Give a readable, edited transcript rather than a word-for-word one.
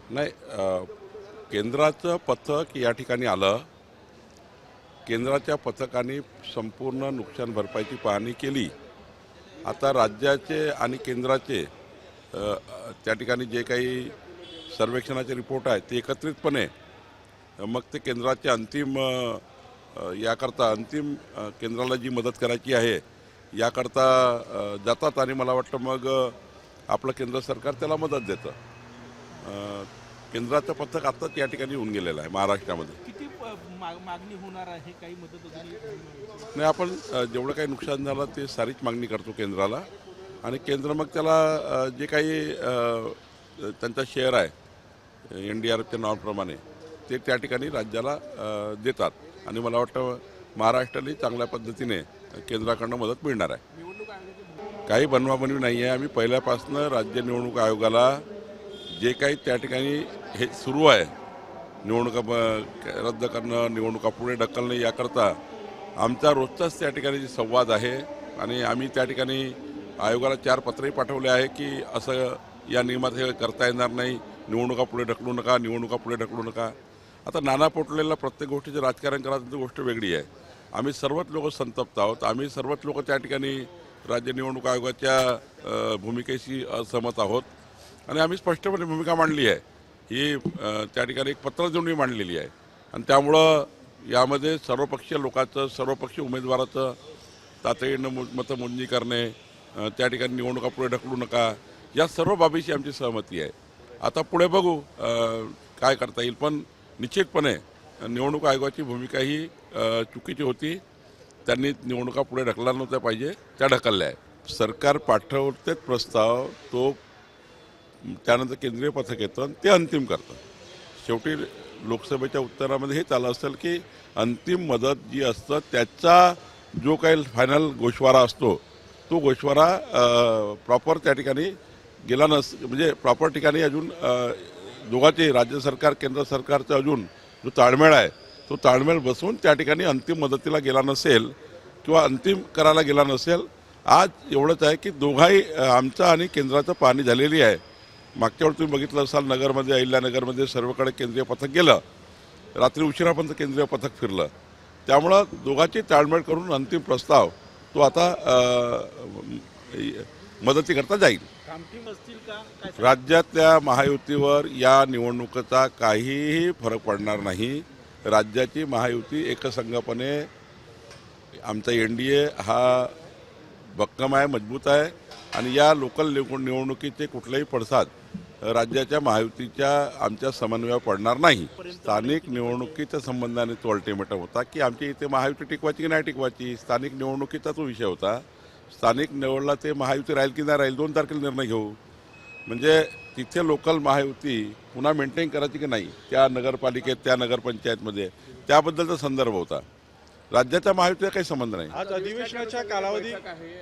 नाही, केंद्राचं पथक या ठिकाणी आलं. केंद्राच्या पथकाने संपूर्ण नुकसान भरपाईची पाहणी केली. आता राज्याचे आणि केंद्राचे त्या ठिकाणी जे काही सर्वेक्षणाचे रिपोर्ट आहेत ते एकत्रितपणे मग ते केंद्राचे अंतिम याकरता अंतिम केंद्राला जी मदत करायची आहे याकरता जातात आणि मला वाटतं मग आपलं केंद्र सरकार त्याला मदत देतं. केंद्राचं पथक आत्ताच या ठिकाणी येऊन गेलेलं आहे महाराष्ट्रामध्ये. किती मागणी होणार आहे? काही मदत अजूनही नाही, आपण जेवढं काही नुकसान झालं ते सारीच मागणी करतो केंद्राला आणि केंद्र मग त्याला जे काही त्यांचा शेअर आहे NDRFच्या नावाप्रमाणे ते त्या ठिकाणी राज्याला देतात आणि मला वाटतं महाराष्ट्रालाही चांगल्या पद्धतीने केंद्राकडनं मदत मिळणार आहे. निवडणूक आयोगाचे काही बनवाबनवी नाही आहे. आम्ही पहिल्यापासून राज्य निवडणूक आयोगाला जे काही त्या ठिकाणी हे सुरू आहे निवडणुका रद्द करणं, निवडणुका पुढे ढकलणं याकरता आमचा रोजचाच त्या ठिकाणी संवाद आहे आणि आम्ही त्या ठिकाणी आयोगाला 4 पत्रही पाठवले आहे की असं या नियमात हे करता येणार नाही, निवडणुका पुढे ढकलू नका, निवडणुका पुढे ढकलू नका. आता नाना पटोलेला प्रत्येक गोष्टीचं राजकारण करायचं गोष्ट वेगळी आहे. आम्ही सर्वच लोक संतप्त आहोत. आम्ही सर्वच लोक त्या ठिकाणी राज्य निवडणूक आयोगाच्या भूमिकेशी असहमत आहोत आणि आम्ही स्पष्टपणे भूमिका मांडली आहे. ही त्या ठिकाणी एक पत्र देऊन मांडलेली आहे आणि त्यामुळं यामध्ये सर्वपक्षीय लोकांचं, सर्वपक्षीय उमेदवाराचं तातडीनं मतमोजणी करणे, त्या ठिकाणी निवडणुका पुढे ढकलू नका, या सर्व बाबीशी आमची सहमती आहे. आता पुढे बघू काय करता येईल, पण निश्चितपणे निवडणूक आयोगाची भूमिका ही चुकीची होती. त्यांनी निवडणुका पुढे ढकलल्या नव्हत्या पाहिजे, त्या ढकलल्या आहे. सरकार पाठवतेच प्रस्ताव, तो त्यानंतर केंद्रीय पथक येतं आणि ते अंतिम करतं. शेवटी लोकसभेच्या उत्तरामध्ये हेच आलं असेल की अंतिम मदत जी असतं त्याचा जो काही फायनल गोषवारा असतो तो गोषवारा प्रॉपर त्या ठिकाणी गेला म्हणजे प्रॉपर ठिकाणी अजून दोघांचे राज्य सरकार केंद्र सरकारचा अजून जो ताळमेळ आहे तो ताळमेळ बसवून त्या ठिकाणी अंतिम मदतीला गेला नसेल किंवा अंतिम करायला गेला नसेल. आज एवढंच आहे की दोघाही आमचा आणि केंद्राचं पाहणी झालेली आहे. मागच्या वेळी तुम्ही बघितलं असाल नगरमध्ये, अहिल्यानगरमध्ये सर्वकडे केंद्रीय पथक गेलं, रात्री उशिरापर्यंत केंद्रीय पथक फिरलं. त्यामुळं दोघांची ताळमेळ करून अंतिम प्रस्ताव तो आता मदतीकरता जाईल. ठामठीम असतील का? काय राज्यातल्या महायुतीवर या निवडणुकीचा काहीही फरक पडणार नाही. राज्याची महायुती एकसंघपणे, आमचा NDA हा भक्कम आहे, मजबूत आहे आणि या लोकल निवडणुकीचे कुठलेही पडसाद राज्याच्या महायुतीच्या आमच्या समन्वयावर पडणार नाही. स्थानिक निवडणुकीच्या संबंधाने तो अल्टिमेटम होता की आमची इथे महायुती टिकवायची की नाही टिकवायची. स्थानिक निवडणुकीचा तो विषय होता. स्थानिक निवडला ते महायुती राहील की नाही राहील 2 तारखेला निर्णय घेऊ. म्हणजे तिथे लोकल महायुती पुन्हा मेंटेन करायची की नाही त्या नगरपालिकेत, त्या नगरपंचायतमध्ये, त्याबद्दलचा संदर्भ होता. राज्याच्या महायुतीचा काही संबंध नाही. आज अधिवेशनाच्या कालावधी बैठक आहे